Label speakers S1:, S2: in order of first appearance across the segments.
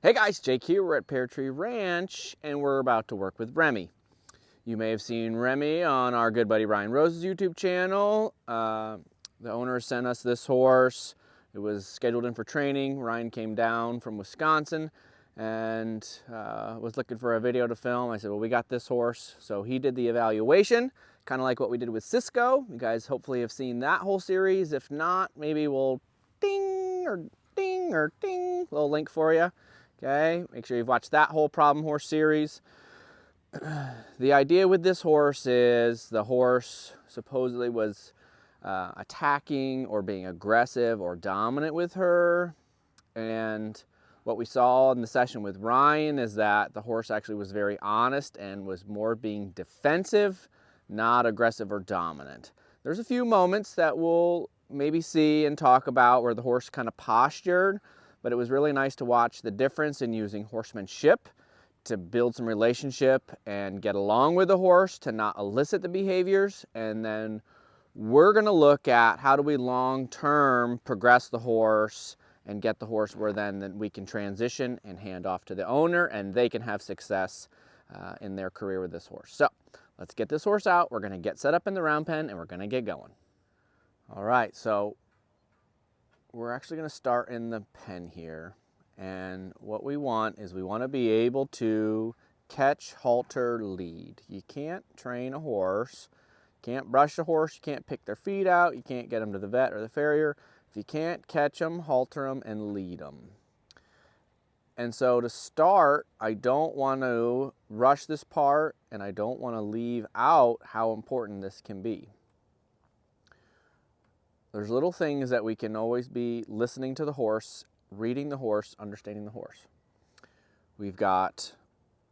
S1: Hey guys, Jake here. We're at Pear Tree Ranch and we're about to work with Remy. You may have seen Remy on our good buddy Ryan Rose's YouTube channel. The owner sent us this horse. It was scheduled in for training. Ryan came down from Wisconsin and was looking for a video to film. I said, well, we got this horse. So he did the evaluation, kind of like what we did with Cisco. You guys hopefully have seen that whole series. If not, maybe we'll ding or ding or ding, little link for you. Okay, make sure you've watched that whole problem horse series. The idea with this horse is the horse supposedly was attacking or being aggressive or dominant with her. And what we saw in the session with Ryan is that the horse actually was very honest and was more being defensive, not aggressive or dominant. There's a few moments that we'll maybe see and talk about where the horse kind of postured, but it was really nice to watch the difference in using horsemanship to build some relationship and get along with the horse, to not elicit the behaviors. And then we're gonna look at how do we long-term progress the horse and get the horse where then we can transition and hand off to the owner and they can have success in their career with this horse. So let's get this horse out. We're gonna get set up in the round pen and we're gonna get going. All right, so we're actually going to start in the pen here, and what we want is we want to be able to catch, halter, lead. You can't train a horse, can't brush a horse, you can't pick their feet out, you can't get them to the vet or the farrier if you can't catch them, halter them, and lead them. And so to start, I don't want to rush this part, and I don't want to leave out how important this can be. There's little things that we can always be listening to the horse, reading the horse, understanding the horse. We've got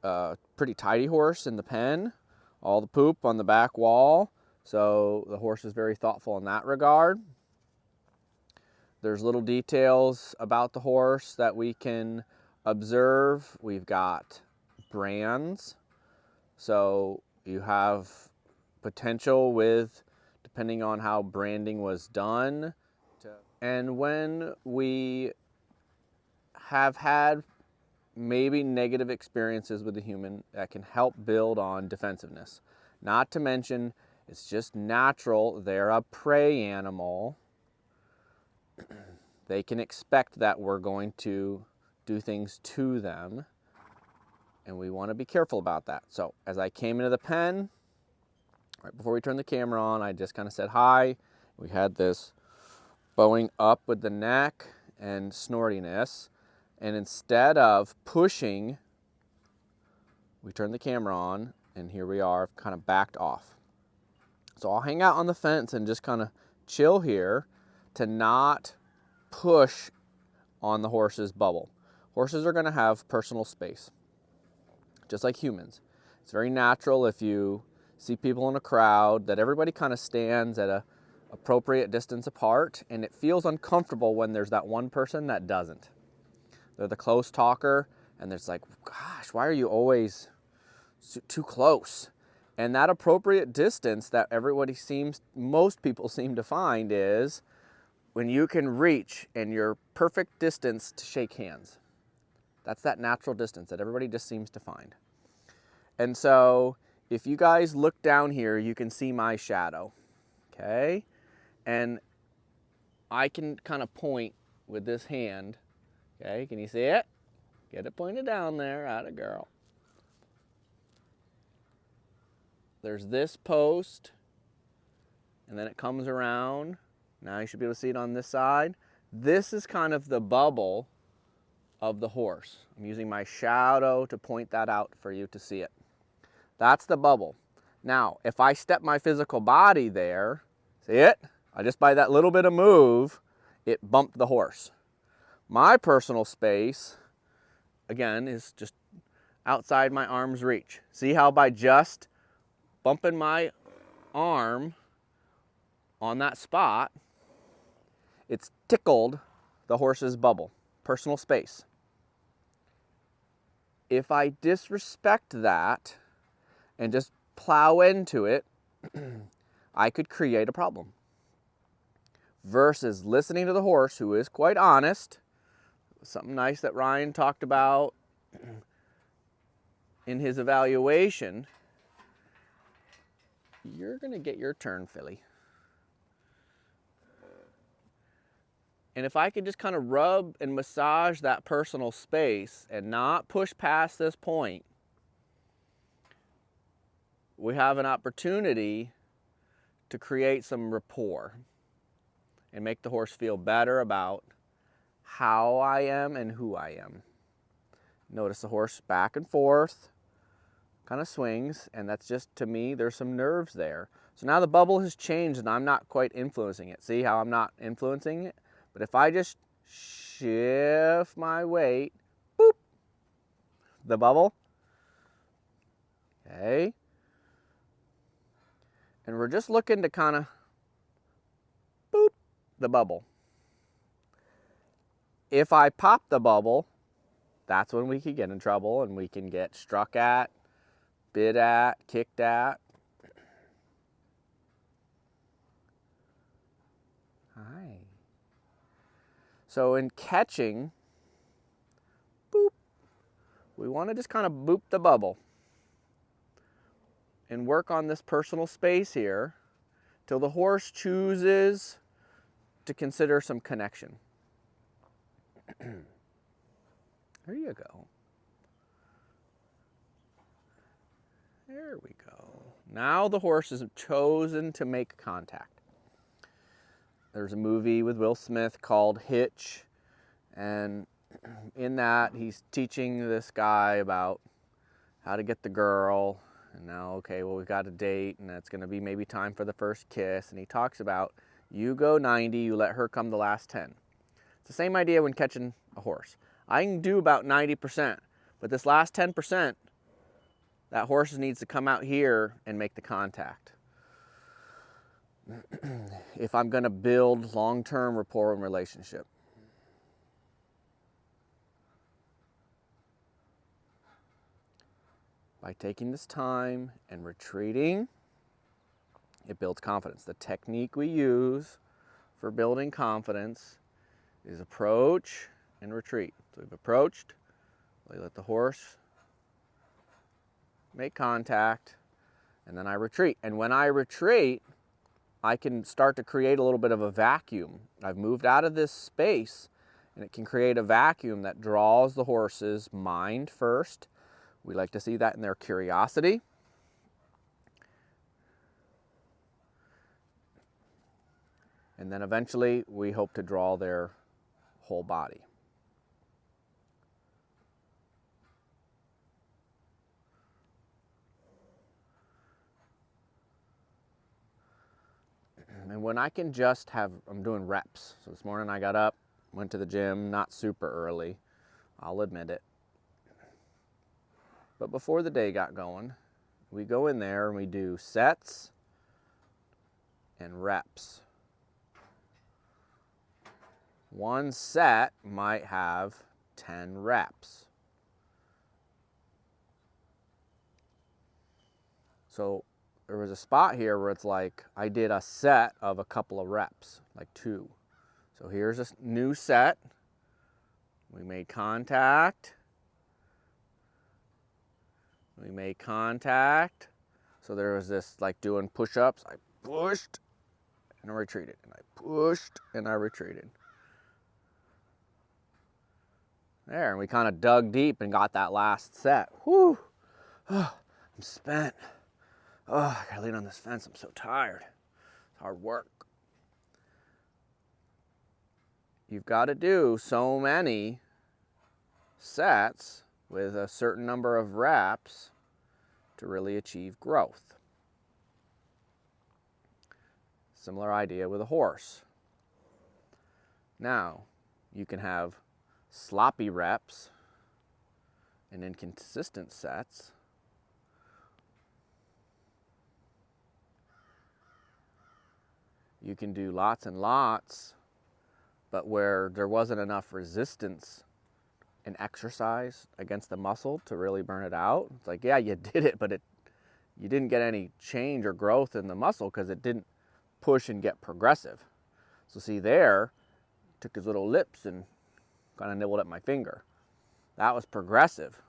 S1: a pretty tidy horse in the pen, all the poop on the back wall, so the horse is very thoughtful in that regard. There's little details about the horse that we can observe. We've got brands, so you have potential with depending on how branding was done. And when we have had maybe negative experiences with the human, that can help build on defensiveness. Not to mention, it's just natural, they're a prey animal. They can expect that we're going to do things to them, and we want to be careful about that. So as I came into the pen, right before we turned the camera on, I just kind of said hi. We had this bowing up with the neck and snortiness. And instead of pushing, we turned the camera on, and here we are, kind of backed off. So I'll hang out on the fence and just kind of chill here to not push on the horse's bubble. Horses are going to have personal space, just like humans. It's very natural if you see people in a crowd that everybody kind of stands at a appropriate distance apart, and it feels uncomfortable when there's that one person that doesn't. They're the close talker, and it's like, gosh, why are you always too close? And that appropriate distance that most people seem to find is when you can reach and your perfect distance to shake hands. That's that natural distance that everybody just seems to find. And so if you guys look down here, you can see my shadow, okay? And I can kind of point with this hand, okay? Can you see it? Get it pointed down there, atta girl. There's this post, and then it comes around. Now you should be able to see it on this side. This is kind of the bubble of the horse. I'm using my shadow to point that out for you to see it. That's the bubble. Now, if I step my physical body there, see it? Just by that little bit of move, it bumped the horse. My personal space, again, is just outside my arm's reach. See how by just bumping my arm on that spot, it's tickled the horse's bubble, personal space. If I disrespect that and just plow into it, I could create a problem. Versus listening to the horse, who is quite honest, something nice that Ryan talked about in his evaluation. You're going to get your turn, filly. And if I could just kind of rub and massage that personal space and not push past this point, we have an opportunity to create some rapport and make the horse feel better about how I am and who I am. Notice the horse back and forth, kind of swings, and that's just, to me, there's some nerves there. So now the bubble has changed and I'm not quite influencing it. See how I'm not influencing it? But if I just shift my weight, boop, the bubble, okay? And we're just looking to kind of boop the bubble. If I pop the bubble, that's when we can get in trouble and we can get struck at, bit at, kicked at. Hi. So in catching, boop, we want to just kind of boop the bubble and work on this personal space here till the horse chooses to consider some connection. There you go. There we go. Now the horse has chosen to make contact. There's a movie with Will Smith called Hitch, and in that he's teaching this guy about how to get the girl, and now, okay, well, we've got a date, and it's going to be maybe time for the first kiss, and he talks about you go 90, you let her come the last 10. It's the same idea when catching a horse. I can do about 90%, but this last 10%, that horse needs to come out here and make the contact. If I'm going to build long-term rapport and relationship. By taking this time and retreating, it builds confidence. The technique we use for building confidence is approach and retreat. So we've approached, we let the horse make contact, and then I retreat. And when I retreat, I can start to create a little bit of a vacuum. I've moved out of this space, and it can create a vacuum that draws the horse's mind first. We like to see that in their curiosity. And then eventually, we hope to draw their whole body. And when I can just have, I'm doing reps. So this morning I got up, went to the gym, not super early, I'll admit it. But before the day got going, we go in there and we do sets and reps. One set might have 10 reps. So there was a spot here where it's like I did a set of a couple of reps, like 2. So here's a new set. We made contact. We made contact. So there was this like doing push-ups. I pushed and I retreated. And I pushed and I retreated. There, and we kind of dug deep and got that last set. Whew. Oh, I'm spent. Oh, I gotta lean on this fence. I'm so tired. It's hard work. You've got to do so many sets with a certain number of reps to really achieve growth. Similar idea with a horse. Now, you can have sloppy reps and inconsistent sets. You can do lots and lots, but where there wasn't enough resistance and exercise against the muscle to really burn it out. It's like, yeah, you did it, but you didn't get any change or growth in the muscle because it didn't push and get progressive. So see there, took his little lips and kind of nibbled at my finger. That was progressive.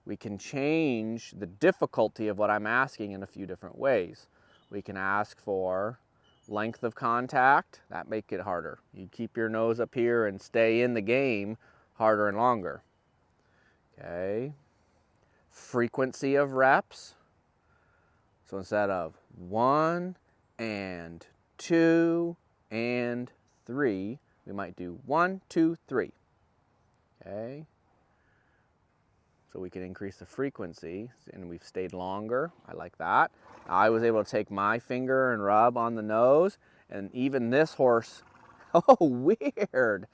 S1: We can change the difficulty of what I'm asking in a few different ways. We can ask for length of contact, that make it harder. You keep your nose up here and stay in the game harder and longer. Okay. Frequency of reps. So instead of 1 and 2 and 3, we might do 1, 2, 3. Okay. So we can increase the frequency, and we've stayed longer. I like that. I was able to take my finger and rub on the nose, and even this horse, oh, weird.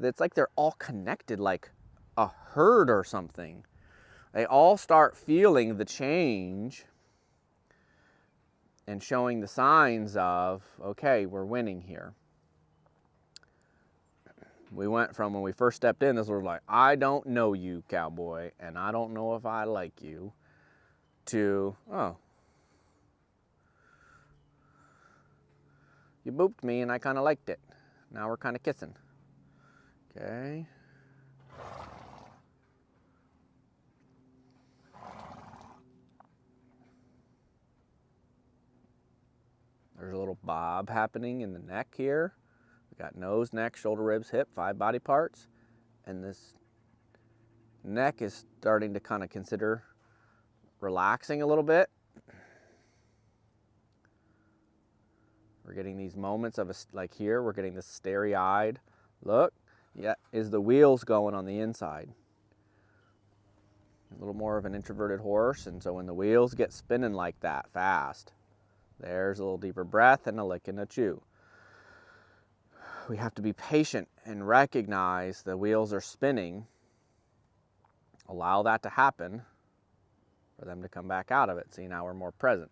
S1: It's like they're all connected like a herd or something. They all start feeling the change and showing the signs of, okay, we're winning here. We went from when we first stepped in, this was like, I don't know you, Cowboy, and I don't know if I like you, to, oh, you booped me and I kind of liked it. Now we're kind of kissing. Okay. There's a little bob happening in the neck here. We got nose, neck, shoulder, ribs, hip, 5 body parts. And this neck is starting to kind of consider relaxing a little bit. We're getting these moments of, like here, we're getting this starry-eyed look. Yeah, is the wheels going on the inside. A little more of an introverted horse, and so when the wheels get spinning like that fast, there's a little deeper breath and a lick and a chew. We have to be patient and recognize the wheels are spinning. Allow that to happen for them to come back out of it. See, now we're more present.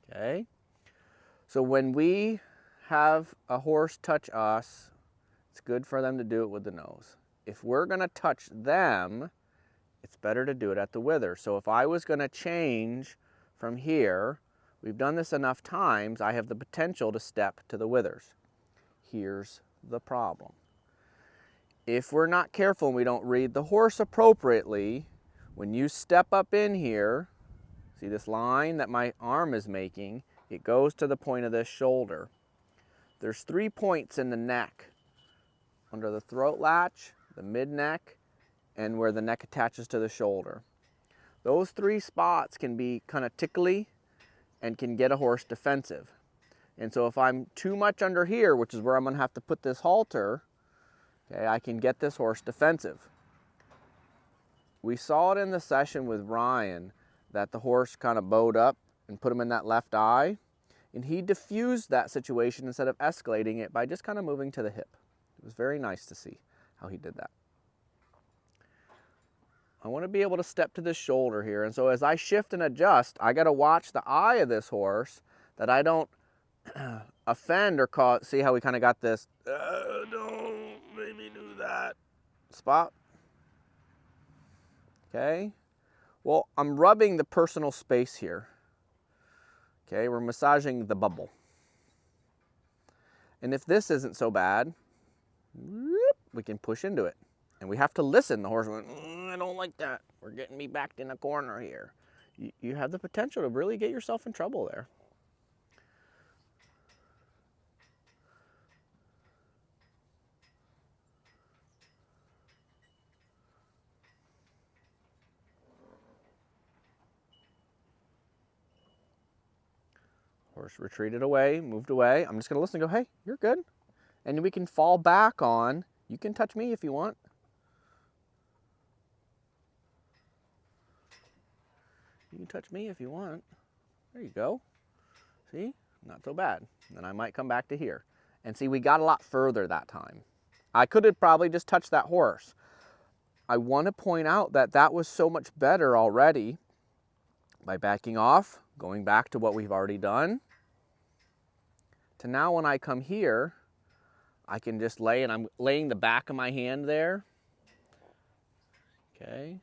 S1: Okay? So when we have a horse touch us, it's good for them to do it with the nose. If we're going to touch them, it's better to do it at the wither. So if I was going to change from here, we've done this enough times, I have the potential to step to the withers. Here's the problem. If we're not careful and we don't read the horse appropriately, when you step up in here, see this line that my arm is making, it goes to the point of this shoulder. There's 3 points in the neck, under the throat latch, the mid-neck, and where the neck attaches to the shoulder. Those 3 spots can be kind of tickly and can get a horse defensive. And so if I'm too much under here, which is where I'm going to have to put this halter, okay, I can get this horse defensive. We saw it in the session with Ryan that the horse kind of bowed up and put him in that left eye, and he diffused that situation instead of escalating it by just kind of moving to the hip. It was very nice to see how he did that. I want to be able to step to this shoulder here, and so as I shift and adjust, I got to watch the eye of this horse that I don't offend or cause. See how we kind of got this, don't make me do that spot? Okay. Well, I'm rubbing the personal space here. Okay, we're massaging the bubble. And if this isn't so bad, we can push into it. And we have to listen. The horse went, I don't like that. We're getting me backed in a corner here. You have the potential to really get yourself in trouble there. Horse retreated away, moved away. I'm just going to listen and go, hey, you're good. And we can fall back on, you can touch me if you want. You can touch me if you want. There you go. See? Not so bad. Then I might come back to here. And see, we got a lot further that time. I could have probably just touched that horse. I want to point out that that was so much better already by backing off, going back to what we've already done, to now when I come here, I can just lay, and I'm laying the back of my hand there. Okay.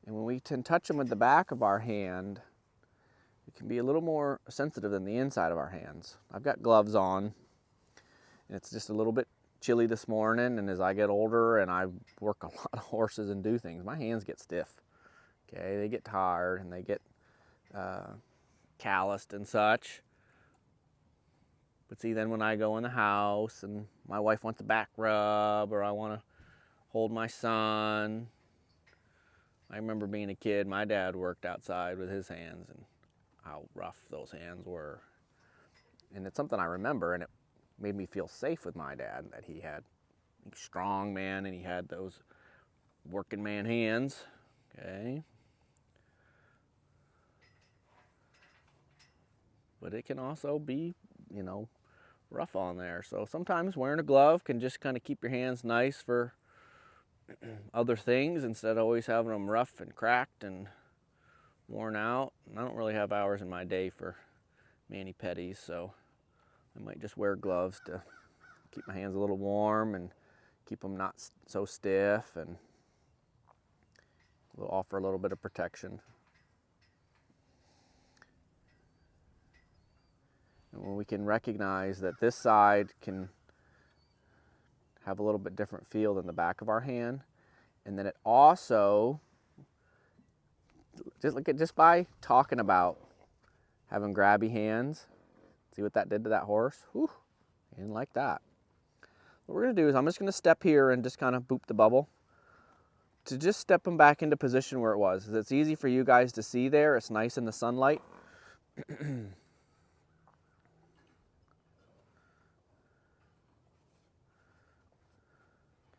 S1: And when we touch them with the back of our hand, it can be a little more sensitive than the inside of our hands. I've got gloves on, and it's just a little bit chilly this morning, and as I get older and I work a lot of horses and do things, my hands get stiff. Okay, they get tired and they get calloused and such. But see, then when I go in the house and my wife wants a back rub, or I want to hold my son, I remember being a kid, my dad worked outside with his hands and how rough those hands were. And it's something I remember, and it made me feel safe with my dad, that he had a strong man and he had those working man hands. Okay. But it can also be, you know, rough on there. So sometimes wearing a glove can just kind of keep your hands nice for other things instead of always having them rough and cracked and worn out. And I don't really have hours in my day for mani-pedis, so I might just wear gloves to keep my hands a little warm and keep them not so stiff, and will offer a little bit of protection. And when we can recognize that this side can have a little bit different feel than the back of our hand, and then it also, just by talking about having grabby hands, see what that did to that horse? Whew, he didn't like that. What we're gonna do is I'm just gonna step here and just kind of boop the bubble to just step him back into position where it was. It's easy for you guys to see there. It's nice in the sunlight.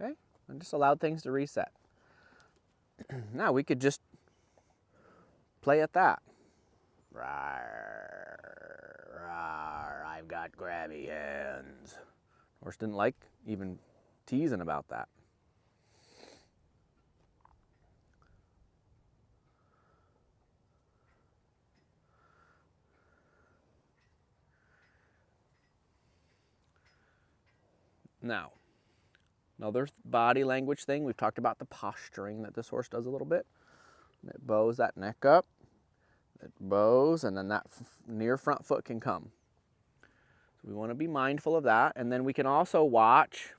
S1: Okay, and just allowed things to reset. Now we could just play at that. Rawr, rawr, I've got grabby hands. Horse didn't like even teasing about that. Now, another body language thing, we've talked about the posturing that this horse does a little bit. It bows that neck up, it bows, and then that near front foot can come. So we want to be mindful of that, and then we can also watch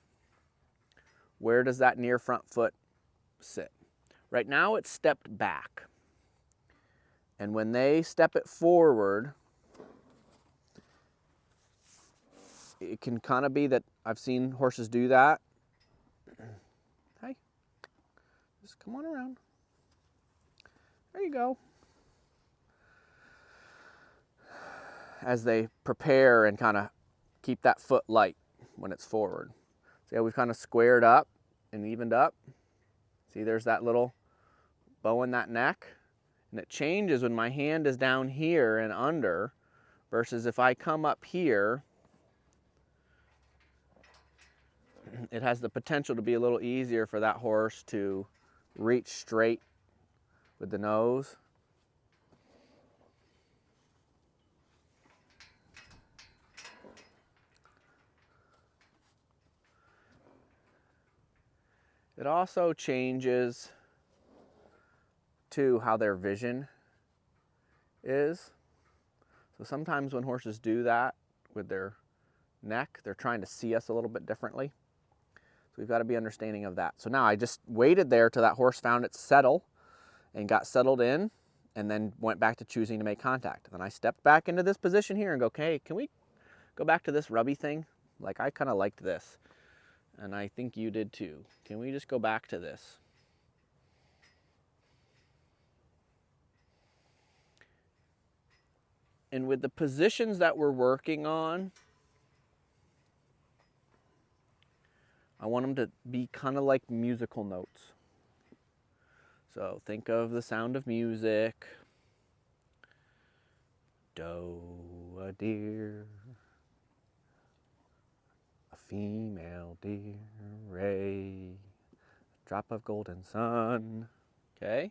S1: where does that near front foot sit. Right now it's stepped back, and when they step it forward, it can kind of be that I've seen horses do that. Hey, just come on around. There you go. As they prepare and kind of keep that foot light when it's forward. See how we've kind of squared up and evened up? See, there's that little bow in that neck. And it changes when my hand is down here and under versus if I come up here. It has the potential to be a little easier for that horse to reach straight with the nose. It also changes to how their vision is. So sometimes when horses do that with their neck, they're trying to see us a little bit differently. So we've got to be understanding of that. So now I just waited there till that horse found its settle and got settled in, and then went back to choosing to make contact. Then I stepped back into this position here and go, okay, can we go back to this rubby thing? Like, I kind of liked this, and I think you did too. Can we just go back to this? And with the positions that we're working on, I want them to be kind of like musical notes. So think of the sound of music. Doe, a deer, a female deer, ray, a drop of golden sun. Okay?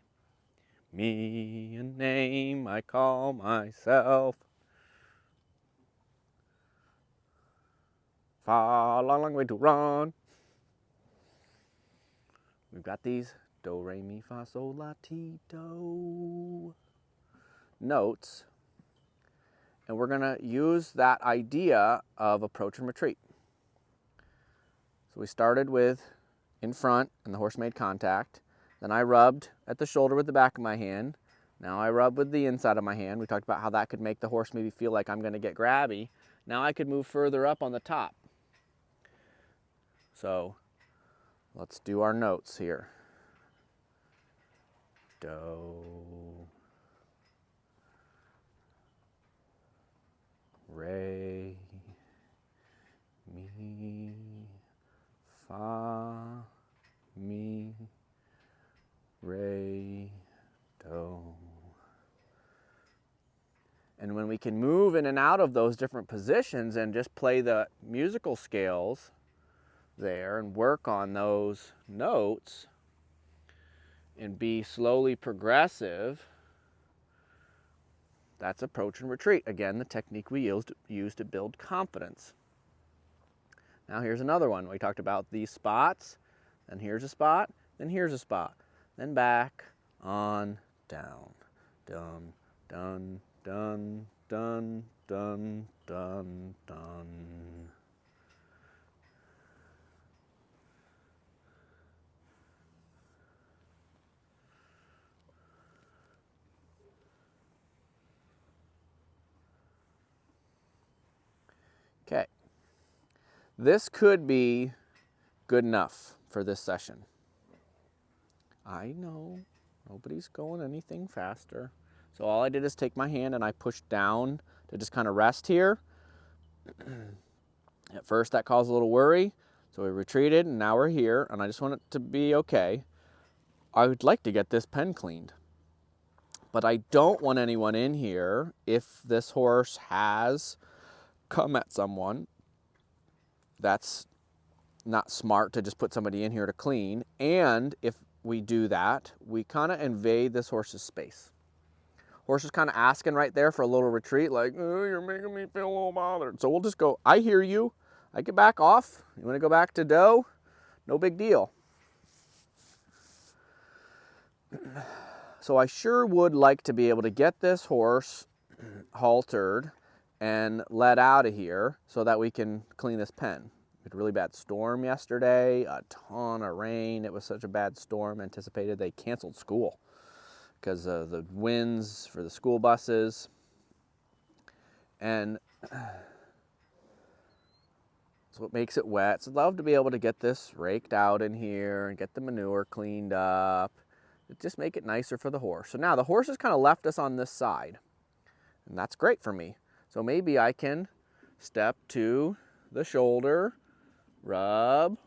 S1: Me, a name I call myself. Far, long, long way to run. We've got these do, re, mi, fa, sol, la, ti, do notes. And we're gonna use that idea of approach and retreat. So we started with in front and the horse made contact. Then I rubbed at the shoulder with the back of my hand. Now I rub with the inside of my hand. We talked about how that could make the horse maybe feel like I'm gonna get grabby. Now I could move further up on the top. So let's do our notes here. Do, re, mi, fa, mi, re, do. And when we can move in and out of those different positions and just play the musical scales there and work on those notes and be slowly progressive, that's approach and retreat. Again, the technique we use to build confidence. Now here's another one. We talked about these spots, then here's a spot, then here's a spot, then back, on, down, dun, dun, dun, dun, dun, dun, dun. Okay, this could be good enough for this session. I know, nobody's going anything faster. So all I did is take my hand and I pushed down to just kind of rest here. At first that caused a little worry, so we retreated and now we're here and I just want it to be okay. I would like to get this pen cleaned, but I don't want anyone in here if this horse has come at someone. That's not smart to just put somebody in here to clean. And if we do that, we kind of invade this horse's space. Horse is kind of asking right there for a little retreat, like, oh, you're making me feel a little bothered. So we'll just go, I hear you. I get back off. You want to go back to doe? No big deal. So I sure would like to be able to get this horse haltered and let out of here so that we can clean this pen. We had a really bad storm yesterday, a ton of rain. It was such a bad storm, anticipated they canceled school because of the winds for the school buses. And so it makes it wet. So I'd love to be able to get this raked out in here and get the manure cleaned up. Just make it nicer for the horse. So now the horse has kind of left us on this side, and that's great for me. So maybe I can step to the shoulder, rub.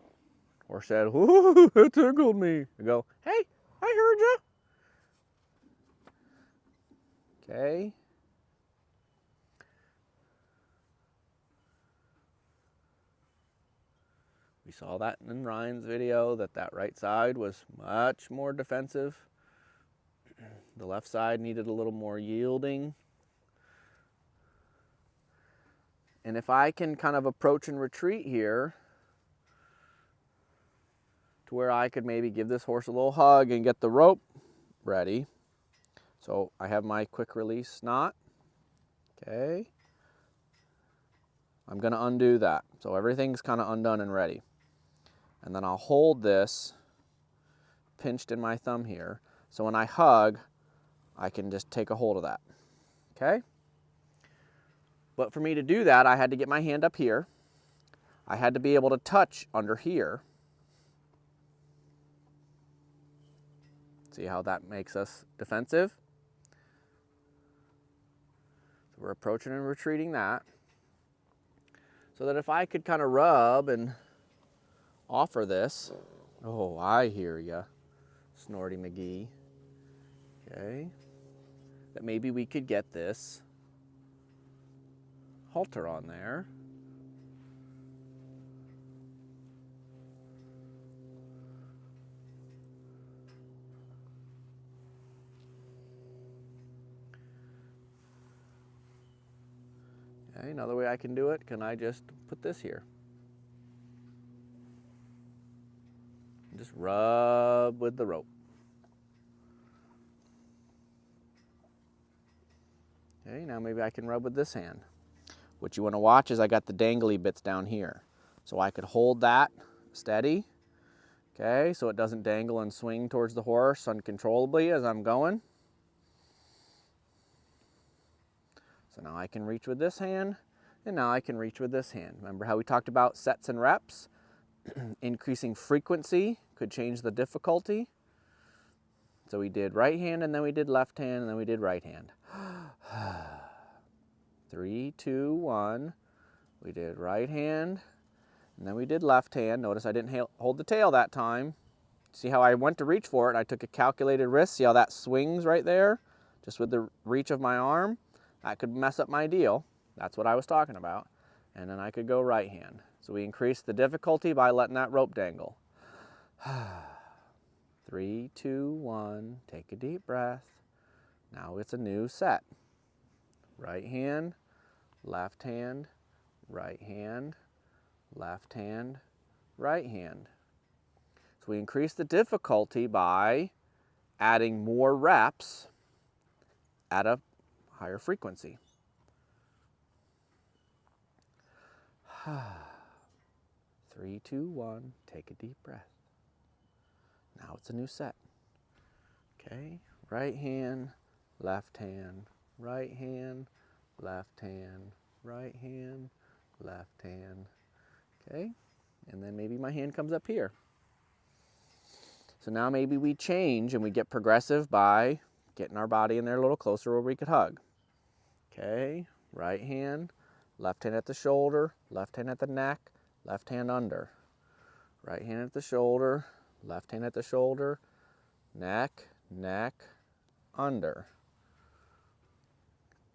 S1: Horse said, ooh, it tickled me. I go, hey, I heard you. Okay. We saw that in Ryan's video, that right side was much more defensive. The left side needed a little more yielding. And if I can kind of approach and retreat here to where I could maybe give this horse a little hug and get the rope ready. So I have my quick release knot. Okay. I'm gonna undo that. So everything's kind of undone and ready. And then I'll hold this pinched in my thumb here. So when I hug, I can just take a hold of that. Okay? But for me to do that, I had to get my hand up here. I had to be able to touch under here. See how that makes us defensive? So we're approaching and retreating that. So that if I could kind of rub and offer this, oh, I hear ya, Snorty McGee. Okay, that maybe we could get this halter on there. Okay, another way I can do it, can I just put this here? Just rub with the rope. Okay, now maybe I can rub with this hand. What you want to watch is I got the dangly bits down here. So I could hold that steady, okay, so it doesn't dangle and swing towards the horse uncontrollably as I'm going. So now I can reach with this hand, and now I can reach with this hand. Remember how we talked about sets and reps? Increasing frequency could change the difficulty. So we did right hand, and then we did left hand, and then we did right hand. 3, 2, 1. We did right hand, and then we did left hand. Notice I didn't hold the tail that time. See how I went to reach for it, and I took a calculated risk. See how that swings right there? Just with the reach of my arm. That could mess up my deal. That's what I was talking about. And then I could go right hand. So we increased the difficulty by letting that rope dangle. 3, 2, 1. Take a deep breath. Now it's a new set. Right hand, left hand, right hand, left hand, right hand. So we increase the difficulty by adding more reps at a higher frequency. 3, 2, 1. Take a deep breath. Now it's a new set. Okay, right hand, left hand, right hand, left hand, right hand, left hand. Okay, and then maybe my hand comes up here. So now maybe we change and we get progressive by getting our body in there a little closer where we could hug. Okay, right hand, left hand at the shoulder, left hand at the neck, left hand under. Right hand at the shoulder, left hand at the shoulder, neck, neck, under.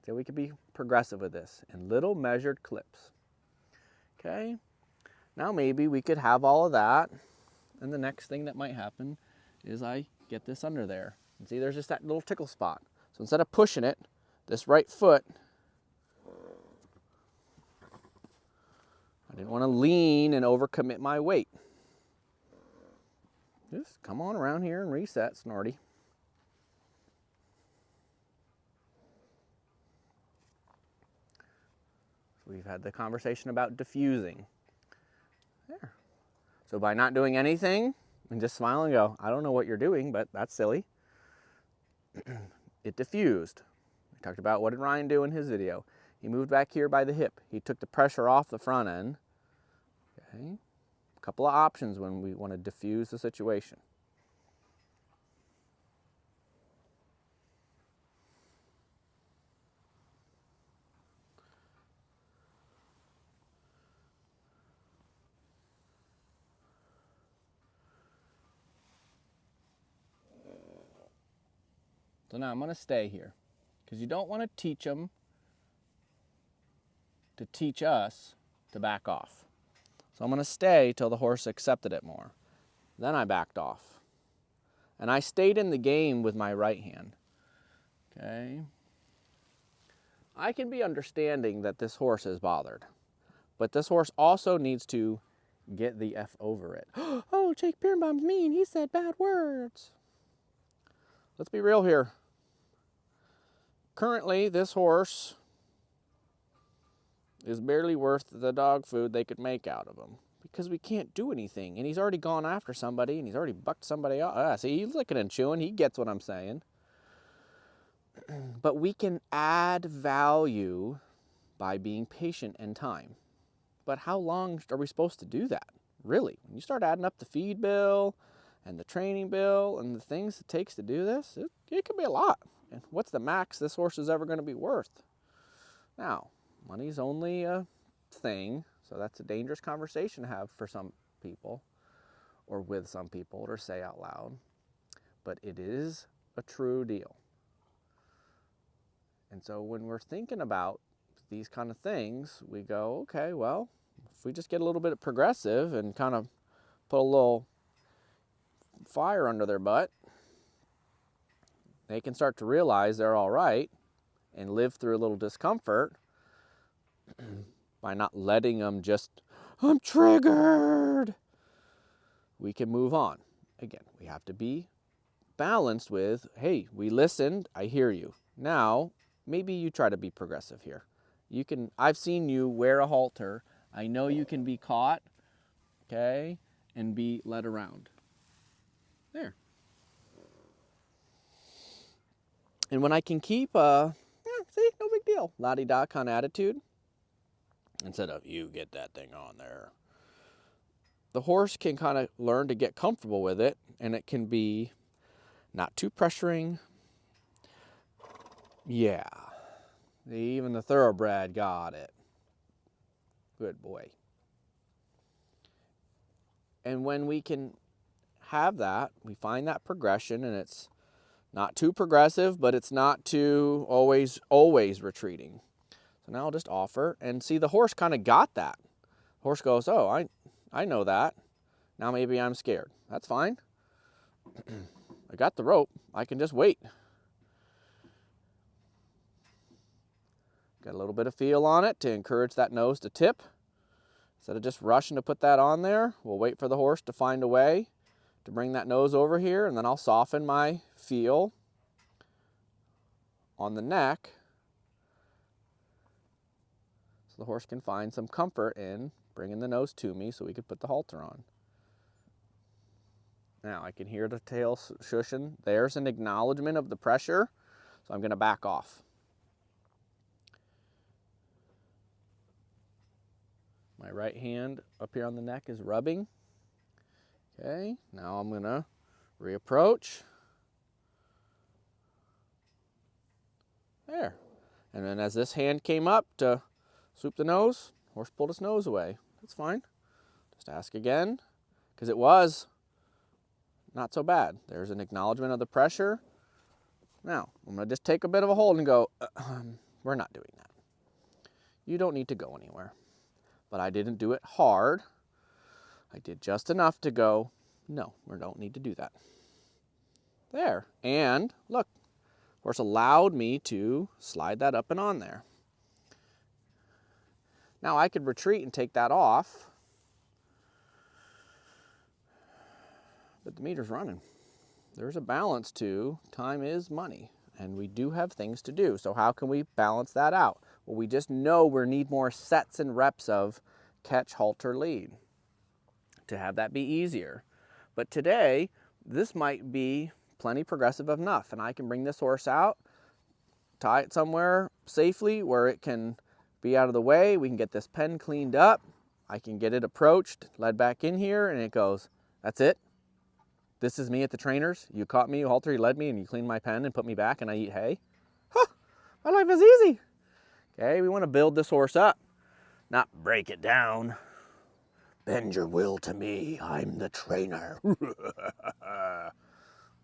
S1: So we could be progressive with this in little measured clips. Okay, now maybe we could have all of that, and the next thing that might happen is I get this under there. And see, there's just that little tickle spot. So instead of pushing it, this right foot, I didn't want to lean and overcommit my weight. Just come on around here and reset, Snorty. So we've had the conversation about diffusing. There. So by not doing anything and just smile and go, I don't know what you're doing, but that's silly. It diffused. We talked about what did Ryan do in his video. He moved back here by the hip. He took the pressure off the front end. Okay. A couple of options when we want to diffuse the situation. So now I'm going to stay here because you don't want to teach them to teach us to back off. So I'm going to stay till the horse accepted it more. Then I backed off. And I stayed in the game with my right hand. Okay. I can be understanding that this horse is bothered. But this horse also needs to get the F over it. Oh, Jake Birnbaum's mean. He said bad words. Let's be real here. Currently, this horse is barely worth the dog food they could make out of him because we can't do anything. And he's already gone after somebody and he's already bucked somebody off. See, he's licking and chewing. He gets what I'm saying. But we can add value by being patient and time. But how long are we supposed to do that? Really? When you start adding up the feed bill and the training bill and the things it takes to do this, it can be a lot. And what's the max this horse is ever going to be worth? Now, money's only a thing, so that's a dangerous conversation to have for some people, or with some people, or say out loud. But it is a true deal. And so when we're thinking about these kind of things, we go, okay, well, if we just get a little bit progressive and kind of put a little fire under their butt, they can start to realize they're all right and live through a little discomfort by not letting them just, I'm triggered. We can move on. Again, we have to be balanced with, hey, we listened, I hear you. Now, maybe you try to be progressive here. I've seen you wear a halter. I know you can be caught, okay, and be led around. There. And when I can keep see, no big deal, la-di-da kind of attitude, instead of you get that thing on there, the horse can kind of learn to get comfortable with it, and it can be not too pressuring. Yeah, even the thoroughbred got it. Good boy. And when we can have that, we find that progression, and it's not too progressive, but it's not too always retreating. So now I'll just offer, and see, the horse kind of got that. The horse goes, oh, I know that. Now maybe I'm scared. That's fine. I got the rope. I can just wait. Got a little bit of feel on it to encourage that nose to tip. Instead of just rushing to put that on there, we'll wait for the horse to find a way to bring that nose over here, and then I'll soften my feel on the neck so the horse can find some comfort in bringing the nose to me so we can put the halter on. Now I can hear the tail shushing. There's an acknowledgement of the pressure, so I'm going to back off. My right hand up here on the neck is rubbing. Okay, now I'm going to reapproach. There. And then as this hand came up to swoop the nose, horse pulled his nose away. That's fine. Just ask again, because it was not so bad. There's an acknowledgement of the pressure. Now, I'm going to just take a bit of a hold and go, we're not doing that. You don't need to go anywhere. But I didn't do it hard. I did just enough to go, no, we don't need to do that. There. And look, horse allowed me to slide that up and on there. Now I could retreat and take that off, but the meter's running. There's a balance to time is money, and we do have things to do. So how can we balance that out? Well, we just know we need more sets and reps of catch, halter, lead to have that be easier. But today, this might be plenty progressive enough, and I can bring this horse out, tie it somewhere safely where it can be out of the way. We can get this pen cleaned up. I can get it approached, led back in here, and it goes, that's it. This is me at the trainers. You caught me, you halter, you led me, and you cleaned my pen and put me back, and I eat hay. Huh, my life is easy. Okay, we want to build this horse up, not break it down. Bend your will to me, I'm the trainer.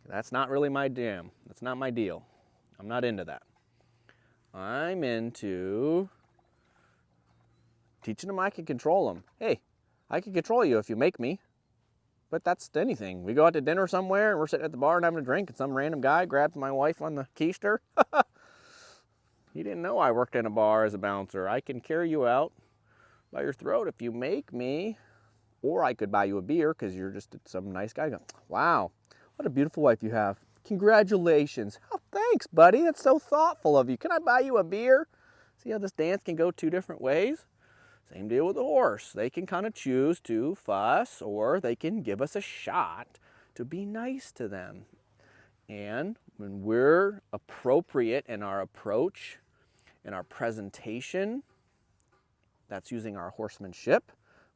S1: That's not really my jam. That's not my deal. I'm not into that. I'm into teaching them I can control them. Hey, I can control you if you make me. But that's anything. We go out to dinner somewhere and we're sitting at the bar and having a drink and some random guy grabs my wife on the keister. He didn't know I worked in a bar as a bouncer. I can carry you out by your throat if you make me. Or I could buy you a beer because you're just some nice guy. Go, wow, what a beautiful wife you have. Congratulations. Oh, thanks, buddy. That's so thoughtful of you. Can I buy you a beer? See how this dance can go two different ways? Same deal with the horse. They can kind of choose to fuss, or they can give us a shot to be nice to them. And when we're appropriate in our approach, in our presentation, that's using our horsemanship,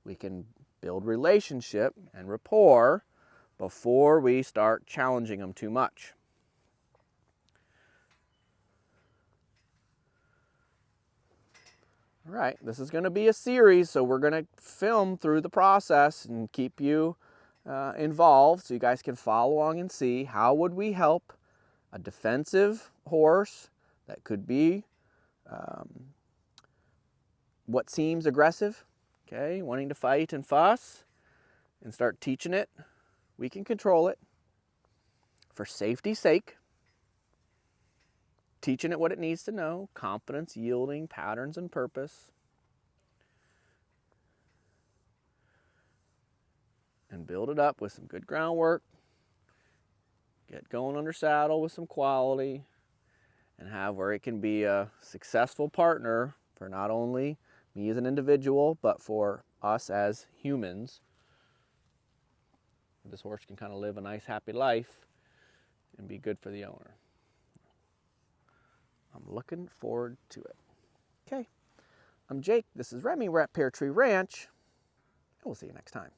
S1: we can build relationship and rapport before we start challenging them too much. All right, this is going to be a series, so we're going to film through the process and keep you involved so you guys can follow along and see how would we help a defensive horse that could be what seems aggressive, okay, wanting to fight and fuss, and start teaching it. We can control it for safety's sake, teaching it what it needs to know, confidence, yielding, patterns, and purpose, and build it up with some good groundwork, get going under saddle with some quality, and have where it can be a successful partner for not only me as an individual, but for us as humans. This horse can kind of live a nice, happy life and be good for the owner. I'm looking forward to it. Okay, I'm Jake. This is Remy. We're at Pear Tree Ranch, and we'll see you next time.